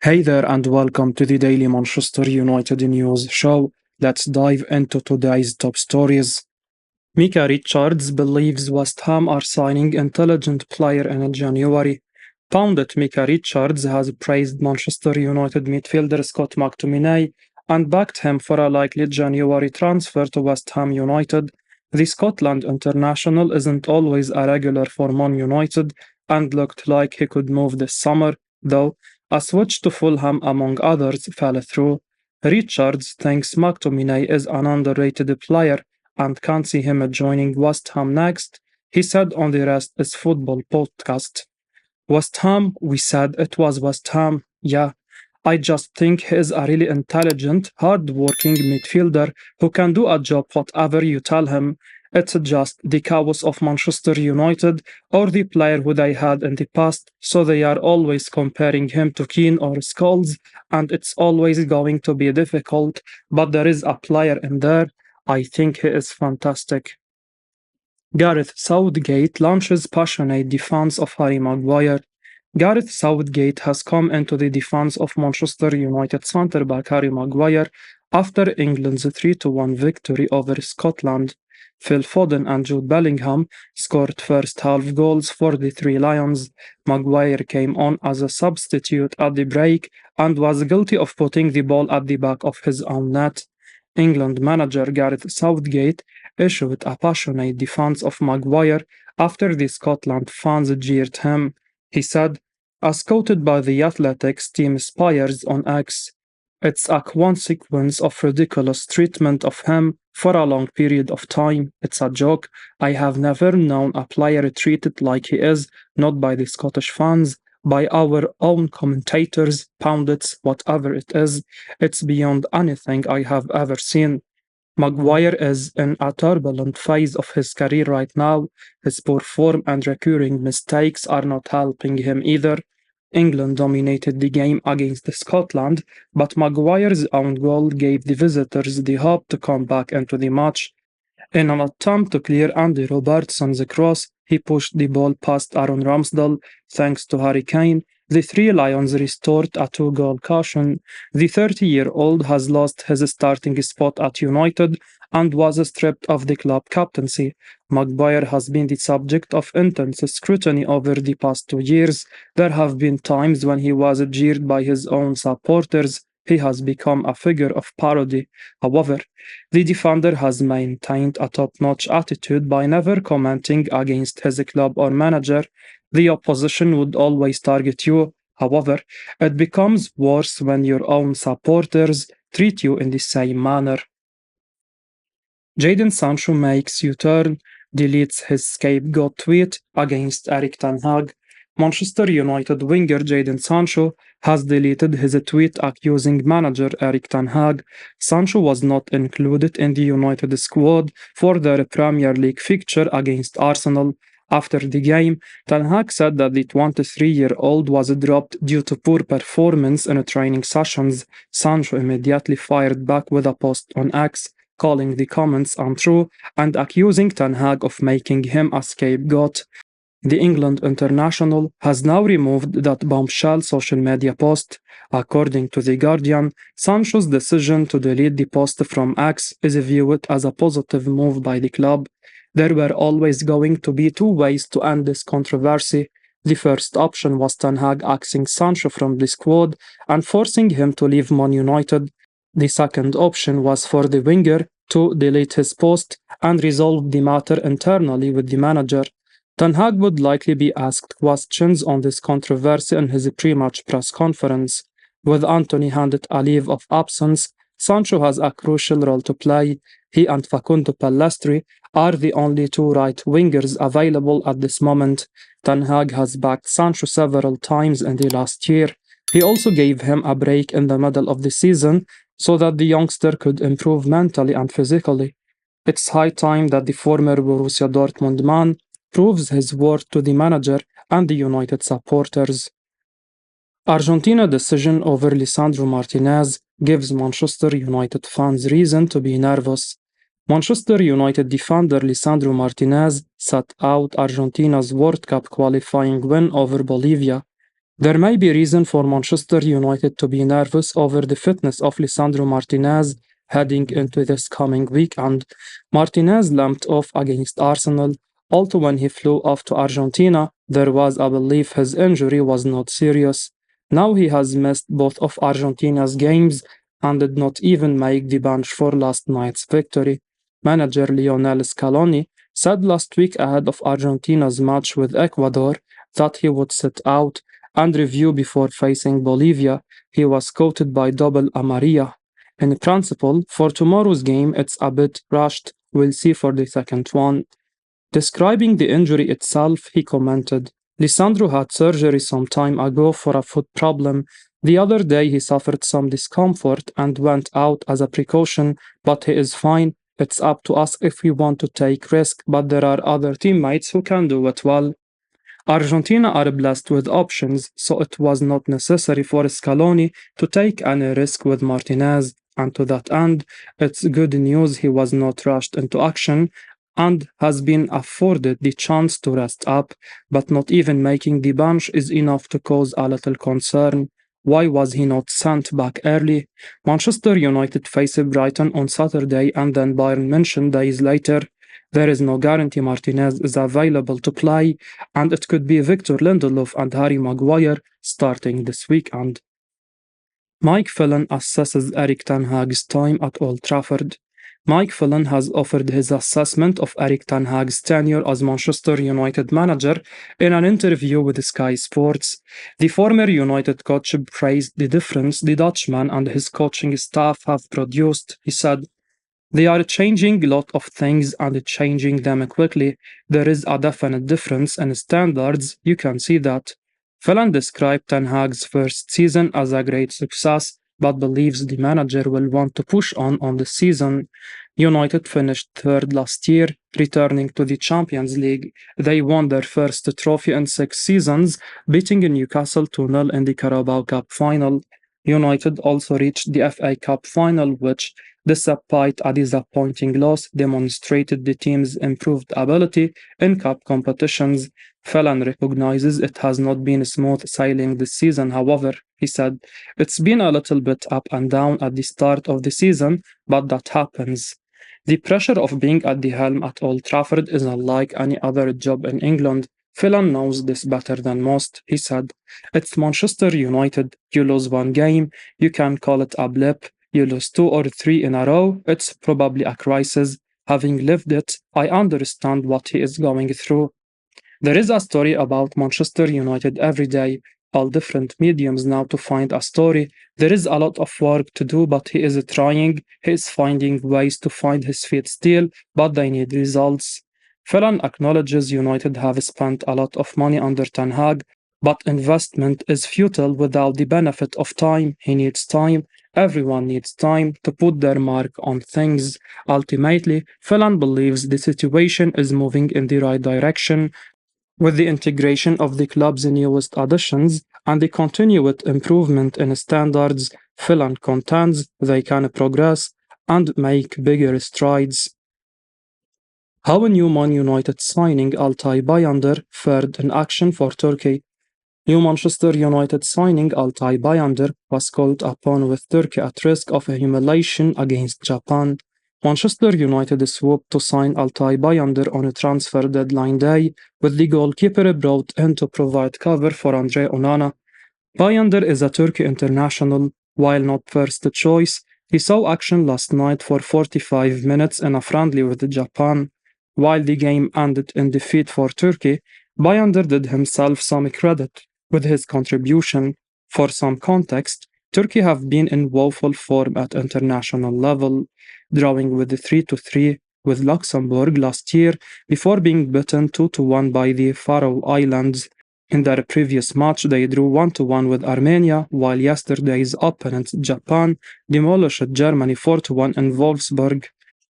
Hey there and welcome to the Daily Manchester United News Show. Let's dive into today's top stories. Mika Richards believes West Ham are signing intelligent player in January. Pundit Micah Richards has praised Manchester United midfielder Scott McTominay and backed him for a likely January transfer to West Ham United. The Scotland international isn't always a regular for Man United and looked like he could move this summer, though a switch to Fulham, among others, fell through. Richards thinks McTominay is an underrated player and can't see him joining West Ham next, he said on the Rest is Football podcast. West Ham, we said it was West Ham. Yeah, I just think he is a really intelligent, hard-working midfielder who can do a job whatever you tell him. It's just the chaos of Manchester United or the player who they had in the past, so they are always comparing him to Keane or Scholes, and it's always going to be difficult, but there is a player in there. I think he is fantastic. Gareth Southgate launches passionate defense of Harry Maguire. Gareth Southgate has come into the defense of Manchester United centre-back Harry Maguire after England's 3-1 victory over Scotland. Phil Foden and Jude Bellingham scored first-half goals for the Three Lions. Maguire came on as a substitute at the break and was guilty of putting the ball at the back of his own net. England manager Gareth Southgate issued a passionate defense of Maguire after the Scotland fans jeered him. He said, as quoted by the Athletics team Spires on X, "It's a consequence of ridiculous treatment of him for a long period of time. It's a joke. I have never known a player treated like he is, not by the Scottish fans, by our own commentators, pundits, whatever it is. It's beyond anything I have ever seen." Maguire is in a turbulent phase of his career right now. His poor form and recurring mistakes are not helping him either. England dominated the game against Scotland, but Maguire's own goal gave the visitors the hope to come back into the match. In an attempt to clear Andy Robertson's cross, he pushed the ball past Aaron Ramsdale. Thanks to Harry Kane, the Three Lions restored a two-goal cushion. The 30-year-old has lost his starting spot at United and was stripped of the club captaincy. Maguire has been the subject of intense scrutiny over the past 2 years. There have been times when he was jeered by his own supporters. He has become a figure of parody. However, the defender has maintained a top-notch attitude by never commenting against his club or manager. The opposition would always target you. However, it becomes worse when your own supporters treat you in the same manner. Jadon Sancho makes U-turn, deletes his scapegoat tweet against Eric Tanhaag. Manchester United winger Jadon Sancho has deleted his tweet accusing manager Erik Tanhaag. Sancho was not included in the United squad for their Premier League fixture against Arsenal. After the game, Tanhaag said that the 23-year-old was dropped due to poor performance in training sessions. Sancho immediately fired back with a post on X, calling the comments untrue and accusing Tanhaag of making him a scapegoat. The England international has now removed that bombshell social media post. According to The Guardian, Sancho's decision to delete the post from X is viewed as a positive move by the club. There were always going to be two ways to end this controversy. The first option was Tanhaag axing Sancho from the squad and forcing him to leave Man United. The second option was for the winger to delete his post and resolve the matter internally with the manager. Tanhaag would likely be asked questions on this controversy in his pre-match press conference. With Anthony handed a leave of absence, Sancho has a crucial role to play. He and Facundo Pellistri are the only two right wingers available at this moment. Tanhaag has backed Sancho several times in the last year. He also gave him a break in the middle of the season so that the youngster could improve mentally and physically. It's high time that the former Borussia Dortmund man proves his worth to the manager and the United supporters. Argentina decision over Lisandro Martinez gives Manchester United fans reason to be nervous. Manchester United defender Lisandro Martinez sat out Argentina's World Cup qualifying win over Bolivia. There may be reason for Manchester United to be nervous over the fitness of Lisandro Martinez heading into this coming week, and Martinez lamped off against Arsenal. Although when he flew off to Argentina, there was a belief his injury was not serious. Now he has missed both of Argentina's games and did not even make the bench for last night's victory. Manager Lionel Scaloni said last week ahead of Argentina's match with Ecuador that he would sit out and review before facing Bolivia. He was quoted by Double Amarilla. In principle, for tomorrow's game, it's a bit rushed. We'll see for the second one. Describing the injury itself, he commented, Lisandro had surgery some time ago for a foot problem. The other day he suffered some discomfort and went out as a precaution, but he is fine. It's up to us if we want to take risk, but there are other teammates who can do it well. Argentina are blessed with options, so it was not necessary for Scaloni to take any risk with Martinez, and to that end, it's good news he was not rushed into action and has been afforded the chance to rest up, but not even making the bench is enough to cause a little concern. Why was he not sent back early? Manchester United face Brighton on Saturday and then Bayern München days later. There is no guarantee Martinez is available to play, and it could be Victor Lindelof and Harry Maguire starting this weekend. Mike Phelan assesses Eric Tanhaag's time at Old Trafford. Mike Phelan has offered his assessment of Eric Tanhaag's tenure as Manchester United manager in an interview with Sky Sports. The former United coach praised the difference the Dutchman and his coaching staff have produced. He said, they are changing a lot of things and changing them quickly. There is a definite difference in standards, you can see that. Phelan described Ten Hag's first season as a great success, but believes the manager will want to push on the season. United finished third last year, returning to the Champions League. They won their first trophy in 6 seasons, beating Newcastle 2-0 in the Carabao Cup final. United also reached the FA Cup final, which, despite a disappointing loss, demonstrated the team's improved ability in cup competitions. Phelan recognizes it has not been smooth sailing this season, however, he said, it's been a little bit up and down at the start of the season, but that happens. The pressure of being at the helm at Old Trafford is unlike any other job in England. Phelan knows this better than most, he said. It's Manchester United. You lose one game, you can call it a blip. You lose 2 or 3 in a row, it's probably a crisis. Having lived it, I understand what he is going through. There is a story about Manchester United every day, all different mediums now to find a story. There is a lot of work to do, but he is trying. He is finding ways to find his feet still, but they need results. Phelan acknowledges United have spent a lot of money under Ten Hag, but investment is futile without the benefit of time. He needs time. Everyone needs time to put their mark on things. Ultimately, Phelan believes the situation is moving in the right direction. With the integration of the club's newest additions and the continued improvement in standards, Phelan contends they can progress and make bigger strides. How a new Man United signing Altay Bayındır fared in action for Turkey. New Manchester United signing Altay Bayındır was called upon with Turkey at risk of a humiliation against Japan. Manchester United swooped to sign Altay Bayındır on a transfer deadline day, with the goalkeeper brought in to provide cover for Andre Onana. Bayındır is a Turkey international. While not first choice, he saw action last night for 45 minutes in a friendly with Japan. While the game ended in defeat for Turkey, Bayındır did himself some credit with his contribution. For some context, Turkey have been in woeful form at international level, drawing with the 3-3 with Luxembourg last year before being beaten 2-1 by the Faroe Islands. In their previous match, they drew 1-1 with Armenia, while yesterday's opponent, Japan, demolished Germany 4-1 in Wolfsburg.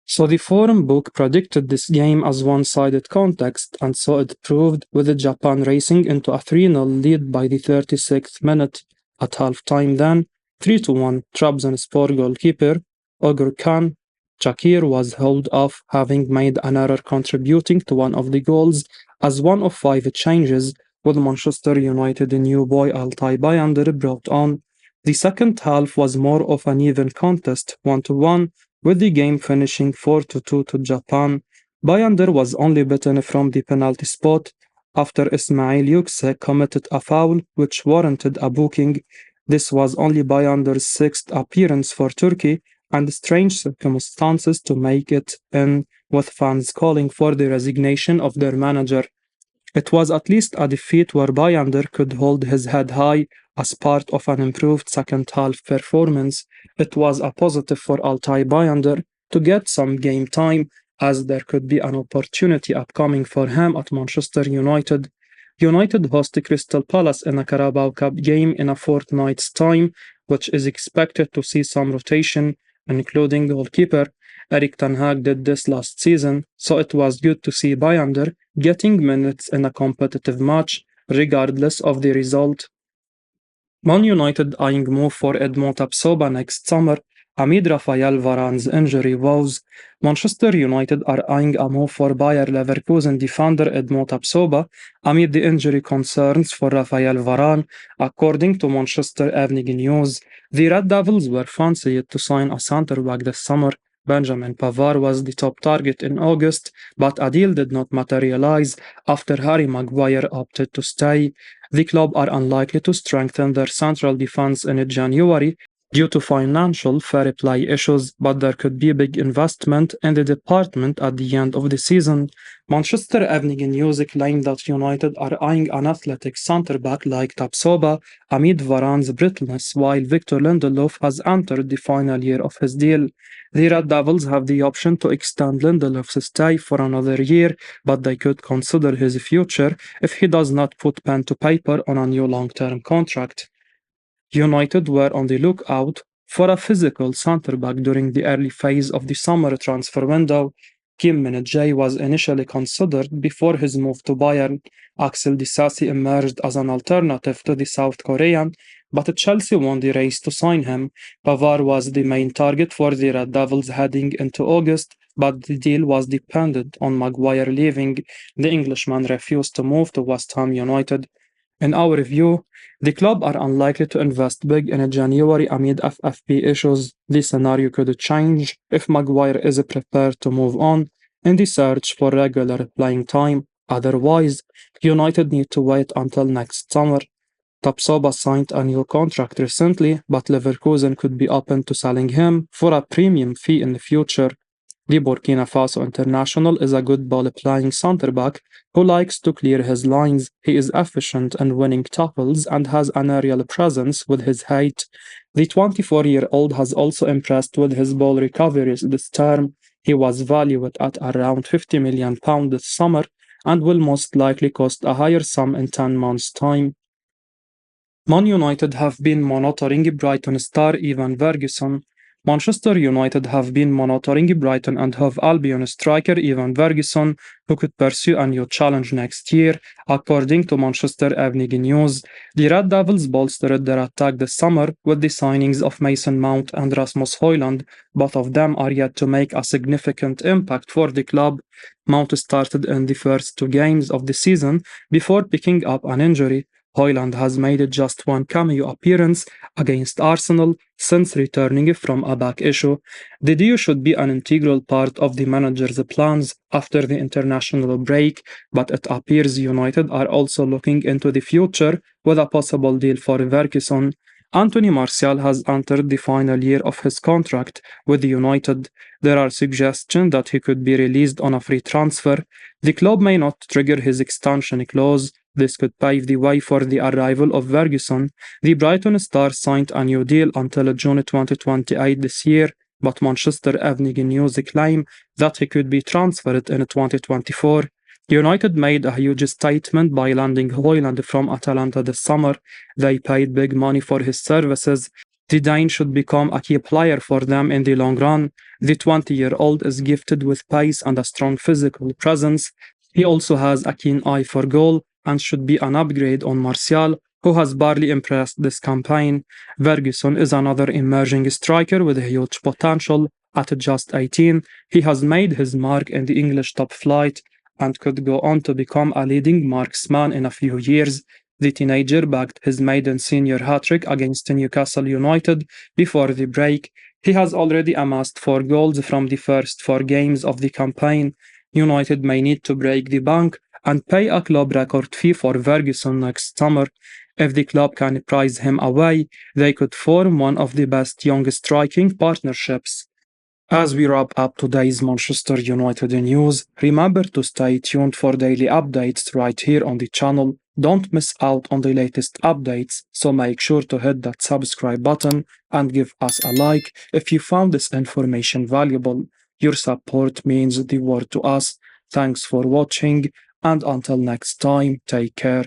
So the forum book predicted this game as one-sided contest, and so it proved, with Japan racing into a 3-0 lead by the 36th minute. At halftime then, 3-1, Trabzonspor goalkeeper Ogur Khan Çakır was held off, having made an error contributing to one of the goals as one of 5 changes with Manchester United new boy Altay Bayındır brought on. The second half was more of an even contest, 1-1, with the game finishing 4-2 to Japan. Bayındır was only beaten from the penalty spot after Ismail Yüksek committed a foul which warranted a booking. This was only Bayındır's sixth appearance for Turkey, and strange circumstances to make it in, with fans calling for the resignation of their manager. It was at least a defeat where Bayındır could hold his head high as part of an improved second half performance. It was a positive for Altay Bayındır to get some game time, as there could be an opportunity upcoming for him at Manchester United. United host Crystal Palace in a Carabao Cup game in a fortnight's time, which is expected to see some rotation, including goalkeeper. Eric Tanhaag did this last season, so it was good to see Bayındır getting minutes in a competitive match, regardless of the result. Man United eyeing move for Edmond Tapsoba next summer amid Rafael Varane's injury woes. Manchester United are eyeing a move for Bayer Leverkusen defender Edmond Tapsoba amid the injury concerns for Rafael Varane, according to Manchester Evening News. The Red Devils were fancied to sign a centre-back this summer. Benjamin Pavard was the top target in August, but a deal did not materialize after Harry Maguire opted to stay. The club are unlikely to strengthen their central defense in January due to financial fair play issues, but there could be big investment in the department at the end of the season. Manchester Evening News claimed that United are eyeing an athletic centre-back like Tapsoba amid Varane's brittleness, while Victor Lindelof has entered the final year of his deal. The Red Devils have the option to extend Lindelof's stay for another year, but they could consider his future if he does not put pen to paper on a new long-term contract. United were on the lookout for a physical centre-back during the early phase of the summer transfer window. Kim Min-jae was initially considered before his move to Bayern. Axel Disasi emerged as an alternative to the South Korean, but Chelsea won the race to sign him. Pavard was the main target for the Red Devils heading into August, but the deal was dependent on Maguire leaving. The Englishman refused to move to West Ham United. In our view, the club are unlikely to invest big in January amid FFP issues. The scenario could change if Maguire is prepared to move on in the search for regular playing time. Otherwise, United need to wait until next summer. Tapsoba signed a new contract recently, but Leverkusen could be open to selling him for a premium fee in the future. The Burkina Faso international is a good ball-playing centre-back who likes to clear his lines. He is efficient in winning tackles and has an aerial presence with his height. The 24-year-old has also impressed with his ball recoveries this term. He was valued at around £50 million this summer and will most likely cost a higher sum in 10 months' time. Man United have been monitoring Brighton star Ivan Ferguson. Manchester United have been monitoring Brighton and Hove Albion striker Ivan Ferguson, who could pursue a new challenge next year, according to Manchester Evening News. The Red Devils bolstered their attack this summer with the signings of Mason Mount and Rasmus Højlund. Both of them are yet to make a significant impact for the club. Mount started in the first 2 games of the season before picking up an injury. Højlund has made just one cameo appearance against Arsenal since returning from a back issue. The duo should be an integral part of the manager's plans after the international break, but it appears United are also looking into the future with a possible deal for Ferguson. Anthony Martial has entered the final year of his contract with United. There are suggestions that he could be released on a free transfer. The club may not trigger his extension clause. This could pave the way for the arrival of Ferguson. The Brighton star signed a new deal until June 2028 this year, but Manchester Evening News claim that he could be transferred in 2024. United made a huge statement by landing Højlund from Atalanta this summer. They paid big money for his services. The Dane should become a key player for them in the long run. The 20-year-old is gifted with pace and a strong physical presence. He also has a keen eye for goal and should be an upgrade on Martial, who has barely impressed this campaign. Ferguson is another emerging striker with huge potential. At just 18, he has made his mark in the English top flight. and could go on to become a leading marksman in a few years. The teenager bagged his maiden senior hat-trick against Newcastle United before the break. He has already amassed 4 goals from the first 4 games of the campaign. United may need to break the bank and pay a club record fee for Ferguson next summer. If the club can prize him away, they could form one of the best young striking partnerships. As we wrap up today's Manchester United news, remember to stay tuned for daily updates right here on the channel. Don't miss out on the latest updates, so make sure to hit that subscribe button and give us a like if you found this information valuable. Your support means the world to us. Thanks for watching, and until next time, take care.